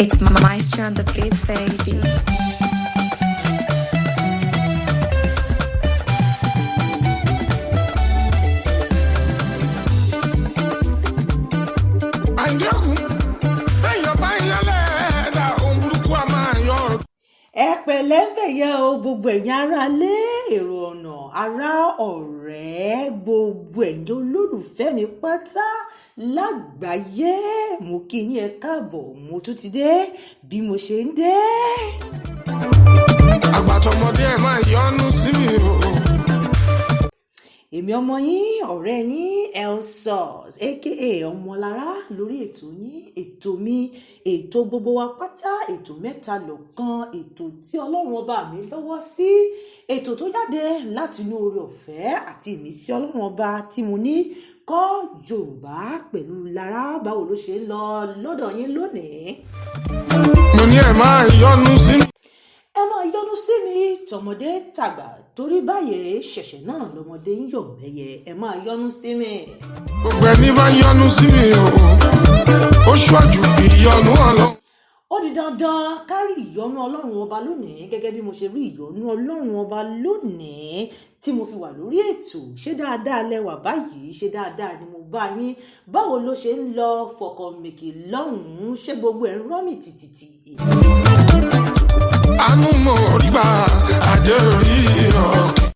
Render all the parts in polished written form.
It's Maestro on the beat, baby. Pẹ̀lẹ́ ńbẹ̀yẹ o gbogbo ẹ̀yin ará lé èrò ọ̀nà ará ọ̀rẹ́ gbogbo ẹ̀yin olólùfẹ́ mi pátá lágbàáyé mo kí yín ẹ káàbọ̀ mo tún ti dé bí mo ṣe ń dé. Àgbàtọ̀mọdé ẹ̀ máa yọ́nú sí mi o. Èmi ọmọ yín ọ̀rẹ́ yín Elsos aka Ọmọlára lórí ètò yín ètò mi ètò gbogbo wa pátá ètò mẹ́ta lọ́kan ètò tí Ọlọ́run ọba mi lọ́wọ́ sí ètò tó jáde láti inú oore ọ̀fẹ́ àti ìmísí Ọlọ́run ọba tí mo ní kọ́ Yorùbá pẹ̀lú Lára báwo ló ṣe ń lọ lọ́dọ̀ yín lónìí. Mo ní ẹ̀ máa yọ́nú sí mi. Ẹ máa yọ́nú sí mi tọmọdé tàgbà torí báyìí ṣẹ̀ṣẹ̀ náà lọmọdé ń yọ̀ mẹ́yẹ ẹ máa yọ́nú sí mi. Gbogbo ẹni bá yọ́nú sí mi o ó ṣáájú ìyọ́nú Ọlọ́run. Ó di dandan kárí ìyọ́nú Ọlọ́run ọba lónìí gẹ́gẹ́ bí mo ṣe rí ìyọ́nú Ọlọ́run ọba lónìí tí mo fi wà lórí ètò ṣé dáadáa lẹ́wà báyìí ṣé dáadáa ni mo bá yín báwo ló ṣe ń lọ fọkànmìkì lọ́hùn-ún ṣé gbogbo ẹ̀ ń rọ́mì tìtìtì. Àánú mo rí gbà àjẹ́ orí ọ̀kẹ́.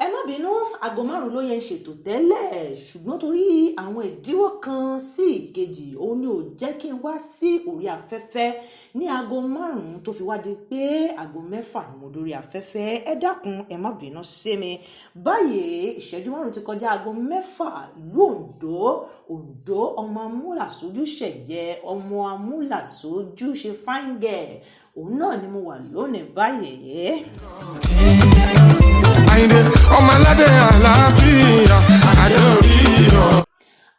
Ẹ má bínú aago 5 ló yẹ ń ṣètò tẹ́lẹ̀ ṣùgbọ́n torí àwọn ìdíwọ́ kan sí ìkejì òun ni ò jẹ́ kí n wá sí orí afẹ́fẹ́ ní aago 5 tó fi wá di pé aago 6 ni mo dórí afẹ́fẹ́ ẹ dákun ẹ má bínú sí mi báyìí ìṣẹ́jú 5 ti kọjá aago 6 ìlú Oǹdó ọmọ amúlàsójú ṣẹ̀yẹ ọmọ amúlàsójú ṣe fáńgẹ̀ òun náà ni mo wà lónìí báyìí. Àyìndé ọmọ aládé àlàáfíà àjẹ́ orí ọ̀kẹ́.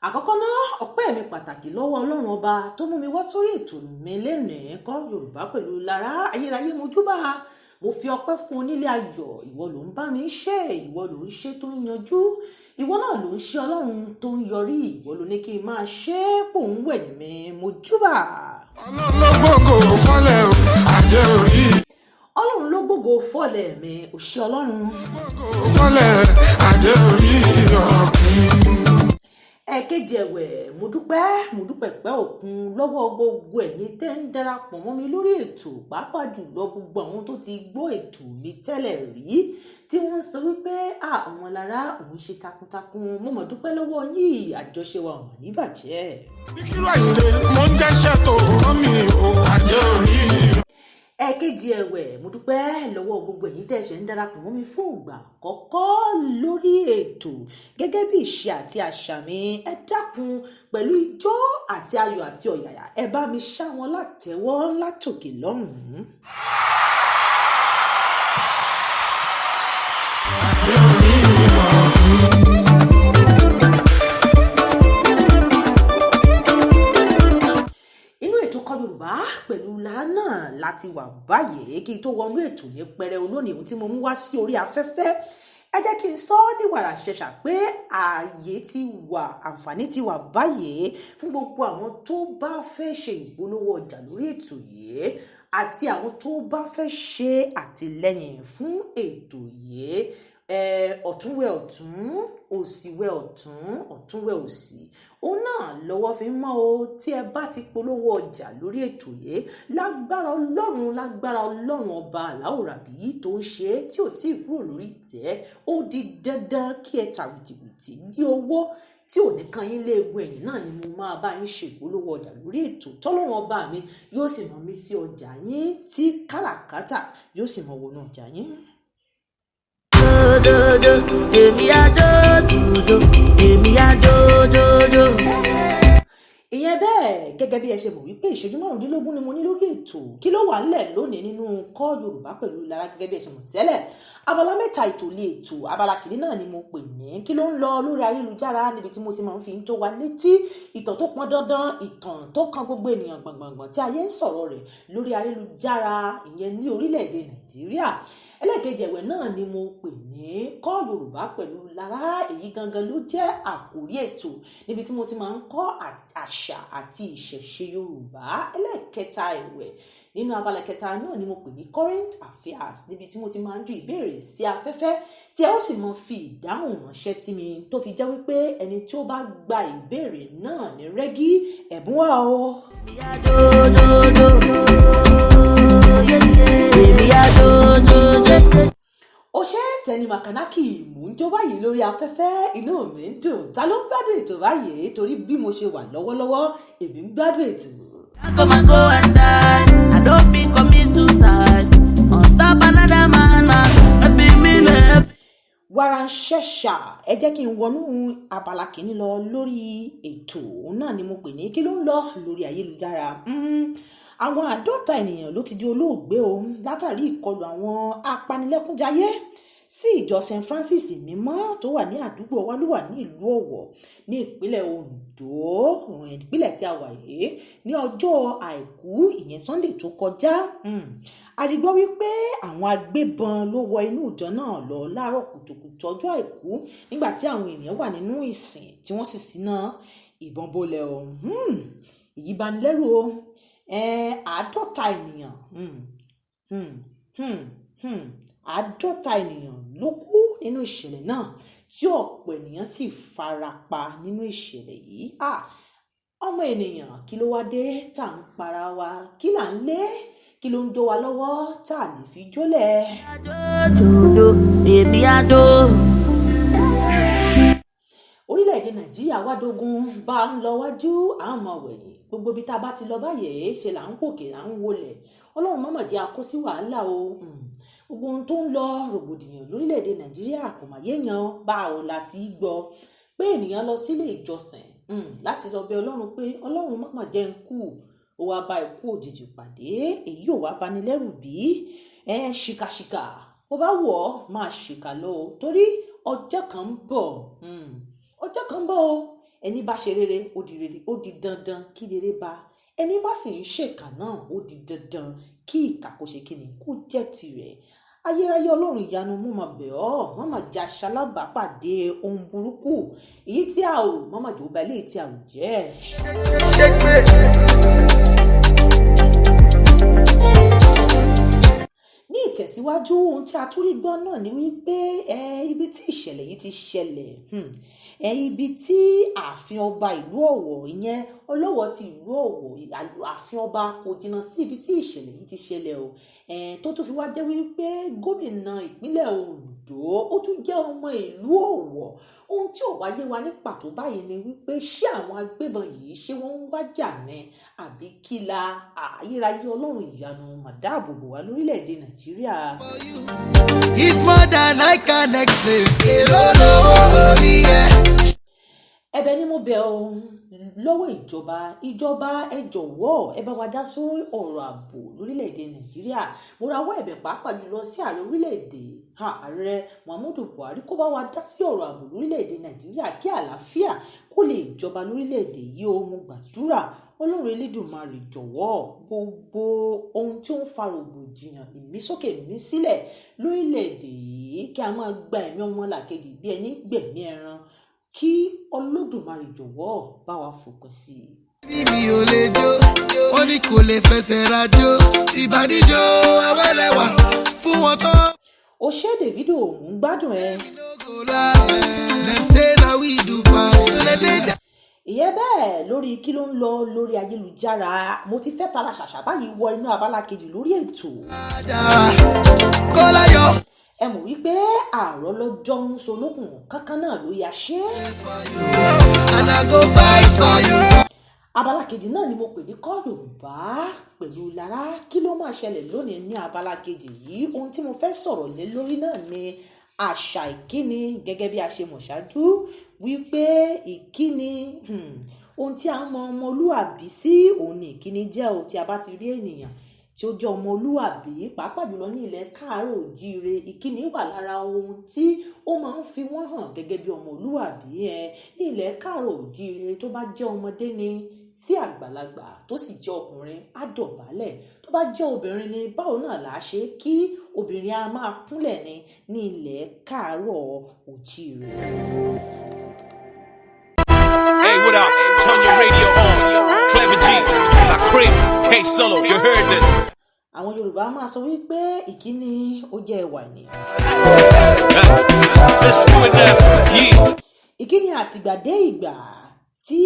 Àkọ́kọ́ náà ọpẹ́ mi pàtàkì lọ́wọ́ Ọlọ́run ọba tó mú mi wá sórí ètò mi lénìí kọ́ Yorùbá pẹ̀lú Lára ayérayé mojúbà mo fi ọpẹ́ fún onílé ayọ̀ ìwọ ló ń bá mi ṣe ìwọ ló ń ṣe tó ń yanjú ìwọ náà ló ń ṣe Ọlọ́run tó ń yọrí ìwọ ló ní kí n máa ṣe pò ń wẹ̀ mí mojúbà. Ọlọ́run ló gbogbo fọ́lẹ̀ o àjẹ́ orí. Ọlọ́run ló gbogbo fọ́lẹ̀ mi ò ṣe Ọlọ́run. Fọ́lẹ̀ àjẹ́ orí ọ̀kẹ́. Ẹ̀kejì ẹ̀wẹ̀ mo dúpẹ́ pẹ́ òkun lọ́wọ́ gbogbo ẹ̀yin tẹ́ ń darapọ̀ mọ́ mi lórí ètò pàápàá jùlọ gbogbo àwọn tó ti gbọ́ ètò mi tẹ́lẹ̀ rí tí wọ́n sọ wípé Ọmọlára òun ṣe takuntakun mo mọ̀ dúpẹ́ lọ́wọ́ yìí àjọṣe wa ọ̀mọ̀ níbàjẹ́. Ìkírò Àyìndé mo ń jẹ́ṣẹ́ tó rán mi o àjẹ́ orí. Ẹ̀kejì ẹ̀wẹ̀ mo dúpẹ́ lọ́wọ́ gbogbo ẹ̀yin tẹ́ ṣe ń darapọ̀ mọ́ mi fún ìgbà àkọ́kọ́ lórí ètò gẹ́gẹ́ bí ìṣe àti àṣà mi ẹ dákun pẹ̀lú ijó àti ayọ̀ àti ọ̀yàyà ẹ bá mi ṣá wọn látẹ́wọ́ látòkè lọ́hùn-ún. Yorùbá pẹ̀lú Lára náà láti wà báyìí kí n tó wọnú ètò ní pẹrẹu lónìí ohun tí mo mú wá sí orí afẹ́fẹ́ ẹ jẹ́ kí n sọ ní wàrà ṣẹ̀ṣà pé ààyè ti wà àǹfààní ti wà báyìí fún gbogbo àwọn tó bá fẹ́ ṣe ìpolówó ọjà lórí ètò yìí àti àwọn tó bá fẹ́ ṣe àtìlẹ́yìn fún ètò yìí ọ̀túnwẹ̀ ọ̀tún òsìwẹ̀ ọ̀tún ọ̀túnwẹ̀ òsì òun náà lọ́wọ́ fi ń mọ́ o tí ẹ bá ti polówó ọjà lórí ètò yìí lágbára ọlọ́run ọba aláwòrábí tó ń ṣe é tí ò tí ì kúrò lórí ìtẹ́ ó di dandan kí ẹ ta wìtìwìtì bí owó tí ò ní kan yín léegun ẹ̀yìn náà ni mo máa bá yín ṣe ìpolówó ọjà lórí ètò tọ́lọ́run ọba mi yóò sì mọ̀ mí sí ọjà yín tí káràkátà yóò sì mọ̀ wọnú ọjà yín. Èmi àjòjò èmi àjòjò. Ìyẹn bẹ́ẹ̀ gẹ́gẹ́ bí ẹ ṣe mọ̀ wípé ìṣẹ́jú 15 ni mo ní lórí ètò kí ló wà nílẹ̀ lónìí nínú kọ́ Yorùbá pẹ̀lú Lára gẹ́gẹ́ bí ẹ ṣe mọ̀ tẹ́lẹ̀ abala mẹ́ta ètò lé ètò abala kìíní náà ni mo pè ní kí ló ń lọ lórí ayélujára níbi tí mo ti máa ń fi ń tó wa létí ìtàn tó pọn dandan ìtàn tó kan gbogbo ènìyàn gbọ̀ngbọ̀ngbọ̀n tí ayé ń sọ̀rọ̀ rẹ̀ lórí ayélujára ìyẹn ní orílẹ̀-èdè Nàìjíríà ẹlẹ́ẹ̀kejì ẹ̀wẹ̀ náà ni mo pè ní kọ́ Yorùbá pẹ̀lú Lára èyí gangan ló jẹ́ àkórí ètò níbi tí mo ti máa ń kọ́ àṣà àti ìṣẹ̀ṣe Yorùbá kẹta ẹ̀wẹ̀ nínú abala kẹta náà ni mo pè ní current affairs níbi tí mo ti máa ń ju ìbéèrè sí afẹ́fẹ́ tí ẹ ó sì mọ fi ìdáhùn ránṣẹ́ sí mi tó fi jẹ́ wípé ẹni tí ó bá gba ìbéèrè náà ní rẹ́gí ẹ̀bùn wà o. ó ṣe Tẹni Makanaki mò ń jó báyìí lórí afẹ́fẹ́ inú mi ń dùn ta ló ń gbádùn ètò báyìí torí bí mo ṣe wà lọ́wọ́lọ́wọ́ èmi ń gbádùn ètò. I go and die. I don't feel commit suicide. On top another man, I feel me left. Wàrà ṣẹ̀ṣà ẹ jẹ́ kí n wọnú abala kìíní lọ lórí ètò náà ni mo pè ní kí ló ń lọ lórí ayélujára. Àwọn 50 ènìyàn ló ti di olóògbé o látàrí ìkọlù àwọn apanilẹ́kúnjayé sí ìjọ St. Francis mímọ́ tó wà ní àdúgbò wa ló wà ní ìlú Ọ̀wọ̀ ní ìpínlẹ̀ Oǹdó ìpínlẹ̀ tí a wà yìí ní ọjọ́ àìkú ìyẹn Sunday tó kọjá. A rí gbọ́ wípé àwọn agbébọn ló wọ inú ìjọ náà lọ láàárọ̀ kùtùkùtù ọjọ́ àìkú nígbà tí àwọn ènìyàn wà nínú ìsìn tí wọ́n sì ṣínà ìbọn bolẹ̀ o. Èyí bani lẹ́rù o 50 ènìyàn 50 ènìyàn ló kú nínú ìṣẹ̀lẹ̀ náà tí ọ̀pọ̀ ènìyàn sì farapa nínú ìṣẹ̀lẹ̀ yìí. Ọmọ ènìyàn kí ló wá dé tá à ń para wa kí là ń lé kí ló ń dó wa lọ́wọ́ tá à lè fi jólẹ̀. Orílẹ̀-èdè Nàìjíríà wá dógún bá ń lọ wájú àmọ́ wẹ̀yìn gbogbo bí tá a bá ti lọ báyìí ṣe là ń pòkè là ń wọlẹ̀ Ọlọ́run má mà jẹ́ a kó sí wàhálà o. Gbogbo ohun tó ń lọ rògbòdìyàn lórílẹ̀-èdè Nàìjíríà kò mà yéèyàn bá o láti gbọ́ pé ènìyàn lọ sílé ìjọsìn láti lọ bẹ̀ Ọlọ́run pé Ọlọ́run má mà jẹ́ ń kú ó wá bá ikú òjijì pàdé èyí ò wá bani lẹ́rù bí ṣìkàṣìkà ó bá wọ̀ ọ́ máa ṣìkà lọ torí ọjọ́ kan ń bọ̀ ọjọ́ kan ń bọ̀ o ẹni bá ṣe rere ó di rere ó di dandan kí rere bá ẹni bá sì ń ṣèkà náà ó di dandan kí ìkà kó ṣe kíni kó jẹ́ tirẹ̀. Ayérayé Ọlọ́run ìyanu mú ma bẹ̀ ọ́ má mà jẹ́ aṣalábàápàdé ohun burúkú èyí tí a ò má mà jẹ́ ó ba ilé tí a ò jẹ́. Ní ìtẹ̀síwájú ohun tí a tún rí gbọ́ náà ni wípé ibi tí ìṣẹ̀lẹ̀ yìí ti ṣẹlẹ̀ ibi tí ààfin ọba ìlú Ọ̀wọ̀ ìyẹn Ọlọ́wọ̀ ti ìlú Ọ̀wọ̀ ààfin ọba kò jìnnà sí ibi tí ìṣẹ̀lẹ̀ yìí ti ṣẹlẹ̀ o tó tún fi wá jẹ́ wípé gómìnà ìpínlẹ̀ Oǹdó ó tún jẹ́ ọmọ ìlú Ọ̀wọ̀ ohun tí ò wáyé wa ní pàtó báyìí ni wípé ṣé àwọn agbébọn yìí ṣé wọ́n ń wájà ní àbí kí la Ayérayé Ọlọ́run ìyanu mà dáàbòbò wá lórílẹ̀‐èdè Nàìjíríà. It's more than I can explain. Èrò lówó orí ẹ̀. Ẹ̀bẹ̀ ni mo bẹ̀ ọ́ lọ́wọ́ ìjọba ẹ jọ̀wọ́ ẹ bá wa dá sórí ọ̀rọ̀ ààbò lórílẹ̀‐èdè Nàìjíríà mo rawọ́ ẹ̀bẹ̀ pàápàá jùlọ sí ààrẹ orílẹ̀‐èdè ààrẹ Muhammadu Buhari kó bá wa dá sí ọ̀rọ̀ ààbò lórílẹ̀‐èdè Nàìjíríà kí àlàáfíà kó lè jọba lórílẹ̀‐èdè yìí ó mo gbàdúrà Ọlọ́run Elédùmarè jọ̀wọ́ gbogbo ohun tí ó ń fa rògbòdìyàn ìmísókè ìmísílẹ̀ lórílẹ̀‐èdè yìí kí a máa gba ẹ̀mí ọmọlàkejì bí ẹni gbẹ̀mí ẹran kí Olódùmarè jọ̀wọ́ bá wa fòpin sí i. Bíbí ò lè jó wọ́n ní kò lè fẹsẹ̀ rajó ìbàdíjọ́ awẹ́lẹ́wà fún wọn tán. Ó ṣe Davido ń gbádùn ẹ. Ìyẹn bẹ́ẹ̀ lórí kí ló ń lọ lórí ayélujára mo ti fẹ́ tara ṣàṣà báyìí wọ inú abala kejì lórí ètò. Ẹ mọ̀ wípé àárọ̀ lọ́jọ́ ń solókùn kankan náà ló yá ṣe. Abala kejì náà ni mo pè ní kọ́ Yorùbá pẹ̀lú Lára kí ló máa ṣẹlẹ̀ lónìí ní abala kejì yìí ohun tí mo fẹ́ sọ̀rọ̀ lé lórí náà ni àṣà ìkíni gẹ́gẹ́ bí a ṣe mọ̀ ṣáájú wípé ìkíni ohun tí a mọ ọmọlúàbí sí òun ni ìkíni jẹ́ o tí a bá ti rí ènìyàn tí ó jẹ́ ọmọlúàbí pàápàá jùlọ ní ilẹ̀ káàárọ̀ òjíire ìkíni wà lára ohun tí ó máa ń fi wọ́n hàn gẹ́gẹ́ bí ọmọlúàbí ní ilẹ̀ káàárọ̀ òjíire tó bá jẹ́ ọmọdé ni tí àgbàlagbà tó sì jẹ́ ọkùnrin á dọ̀bálẹ̀ tó bá jẹ́ obìnrin ni báwo náà là á ṣe kí obìnrin á máa kúnlẹ̀ ní ilẹ̀ káàárọ̀ òjíire. Hey, what up? Turn your radio on. Clever G, La Crib, KC solo, you heard it. Àwọn Yorùbá máa sọ wípé ìkíni ó jẹ́ ẹwà ènìyàn. Let's do it now. Yeah. Ìkíni àtìgbàdé ìgbà tí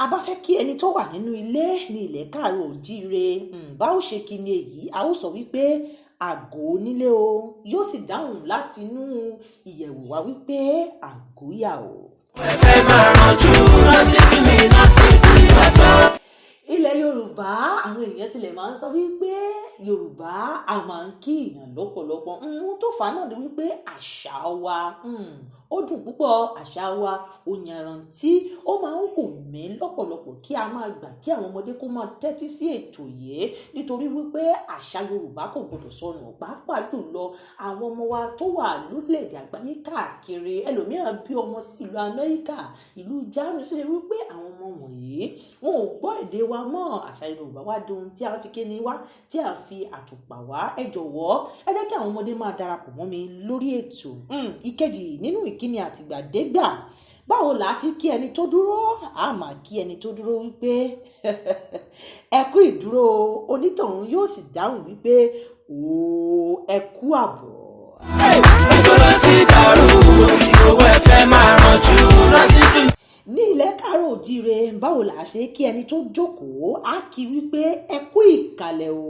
a bá fẹ́ kí ẹni tó wà nínú ilé ní ilẹ̀ káàárọ̀ oòjíire bá ó ṣe kíni èyí a ó sọ wípé àgò nílé o yóò sì dáhùn láti inú ìyẹ̀wò wa wípé àgóyà o. Ẹ máa rànjú láti bí mi láti bí bàbá. Ilẹ̀ Yorùbá àwọn èèyàn tilẹ̀ máa ń sọ wípé Yorùbá a máa ń kí èèyàn lọ́pọ̀lọpọ̀ tó fà á náà ni wípé àṣà wa ó dùn púpọ̀, àṣà wa ó yanrantí, ó máa ń wù mí lọ́pọ̀lọpọ̀ kí a máa gbà kí àwọn ọmọdé kó máa tẹ́tí sí ètò yìí nítorí wípé àṣà Yorùbá kò gbọdọ̀ sọnù pàápàá jùlọ àwọn ọmọ wa tó wà lórílẹ̀-èdè àgbáyé káàkiri ẹlòmíràn bí ọmọ sí ìlú Amẹ́ríkà, ìlú Germany tó ṣe wípé àwọn ọmọ wọ̀nyí wọn ò gbọ́ èdè wa mọ́. Àṣà Yorùbá wá di ohun tí a fi kíni wá tí a fi àtùpà wá. Ẹ jọ̀wọ́ ẹ jẹ́ kí àwọn ọmọdé máa darapọ̀ mọ́ mi lórí ètò. Ìkejì nínú ìkíni àtìgbàdégbà báwo là á ti kí ẹni tó dúró a máa kí ẹni tó dúró wípé ẹ kú ìdúró onítọ̀hún yóò sì dáhùn wípé ẹ kú àbọ̀. Ìgboro ti dàrú tí owó ẹ fẹ́ máa rànjú láti bí. Ní ilẹ̀ káàárọ̀ oòjíire báwo là á ṣe kí ẹni tó jókòó á kí wípé ẹ kú ìkàlẹ̀ o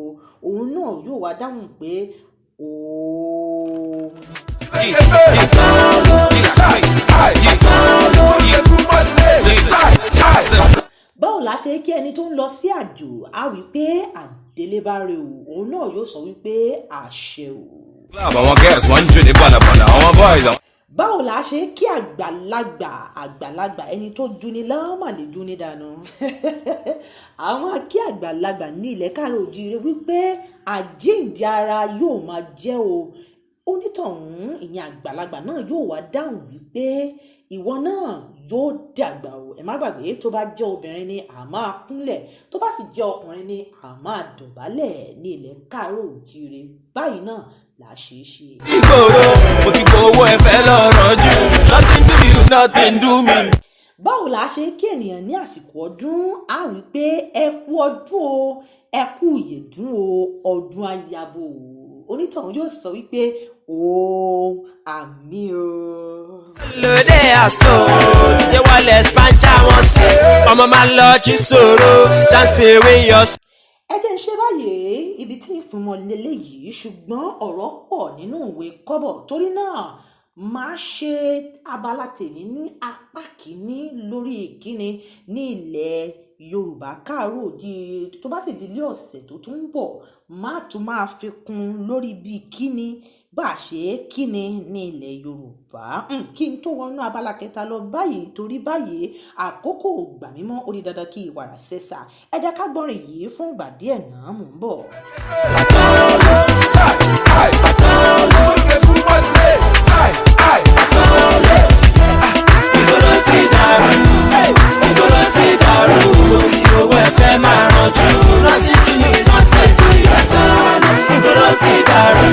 òun náà yóò wá dáhùn pé báwo la ṣe kí ẹni tó ń lọ sí àjò á wí pé àdélébáre o òun náà yóò sọ wípé àṣẹ o. Àwọn girls wọ́n ń jó ní bọ̀làbọ̀là, àwọn boys. Báwo la ṣe kí àgbàlagbà ẹni tó juni láàmà lè juni dànù. Àwọn kí àgbàlagbà ní ilẹ̀ káàárọ̀ oòjíire wípé àjíǹde ara yóò máa jẹ́ o. Onítọ̀hún ìyẹn àgbàlagbà náà yóò wá dáhùn wípé ìwọ náà yóò dàgbà o. Ẹ má gbàgbé tó bá jẹ́ obìnrin ni a máa kúnlẹ̀, tó bá sì jẹ́ ọkùnrin ni a máa dọ̀bálẹ̀ ní ilẹ̀ káàárọ̀ oòjíire. Báyìí náà là á ṣe é ṣe. Ìgboro mo ti gbowó ẹ fẹ́ lọ rànjú, nothing do you, nothing do me. Báwo la ṣe kí ènìyàn ní àsìkò ọdún á wí pé ẹ kú ọdún o ẹ kú ìyèdún o ọdún ayabo o. Onítọ̀hún yóò sọ wípé àmì o. Lóde àṣọ ìdíje wọlé spancha wọn sí ọmọ máa lọ jí sòro dáńsì ewé yọ. Ẹ jẹ́ ń ṣe báyìí ibi tí ń fún wọn lélẹ́yìí ṣùgbọ́n ọ̀rọ̀ pọ̀ nínú ìwé kọ́bọ̀ torí náà máa ṣe abala tèmi ní apá kìíní lórí ìkíni ní ilẹ̀ Yorùbá káàárọ̀ oòjíire tó bá sì di ilé ọ̀sẹ̀ tó tún ń bọ̀ má tún máa fi kún lórí bí kíni bá a ṣe kíni ní ilẹ̀ Yorùbá kí n tó wọnú abala kẹta lọ báyìí torí báyìí àkókò gbà mí mọ́ ó di dandan kí ìwàrà ṣẹ̀ṣà ẹ jẹ́ ká gbọ́rin yìí fún ìgbà díẹ̀ náà mò ń bọ̀. Ìgboro ti dàrú, ìgboro ti dàrú tí owó ẹ fẹ́ máa rànjú láti bí mi láti bí ìyàtọ̀. Ìgboro ti dàrú,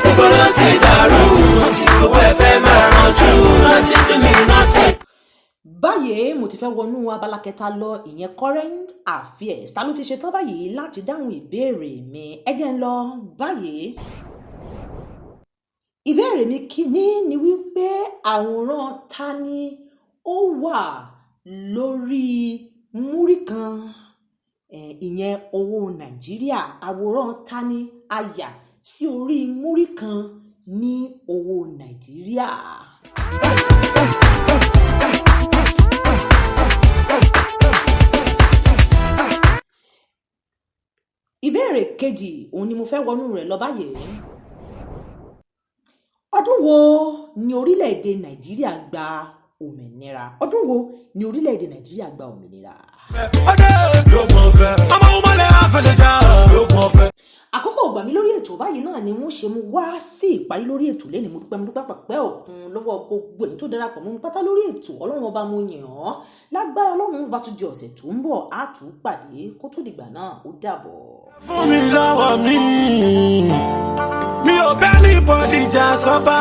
ìgboro ti dàrú tí owó ẹ fẹ́ máa rànjú láti bí mi láti. Báyìí mo ti fẹ́ wọnú abala kẹta lọ ìyẹn current affairs ta ló ti ṣetán báyìí láti dáhùn ìbéèrè mi ẹ jẹ́ ń lọ báyìí. Ìbéèrè mi kíní ni wípé àwòrán ta ni ó wà lórí múrí kan ìyẹn owó Nàìjíríà àwòrán ta ni a yà sí orí múrí kan ní owó Nàìjíríà. Ìbéèrè kejì òun ni mo fẹ́ wọnú rẹ̀ lọ báyìí. Ọdún wo ni orílẹ̀-èdè Nàìjíríà gba òmìnira? Ọdún wo ni orílẹ̀-èdè Nàìjíríà gba òmìnira? Àkókò gbà mí lórí ètò báyìí náà ni wọ́n ṣe mú wá sí ìparí lórí ètò lẹ́ni mo dúpẹ́ pàpẹ́ òkun lọ́wọ́ gbogbo èyí tó darapọ̀ mọ́ mi pátá lórí ètò Ọlọ́run ọba mo yàn ọ́ lágbára Ọlọ́run bá tún di ọ̀sẹ̀ tó ń bọ̀ á tún pàdé kó tó dìgbà náà ó dàbọ̀. Fún mi lọ́wọ́ mi ò bẹ́ẹ̀ ní bọ́dìjà sọ́ba.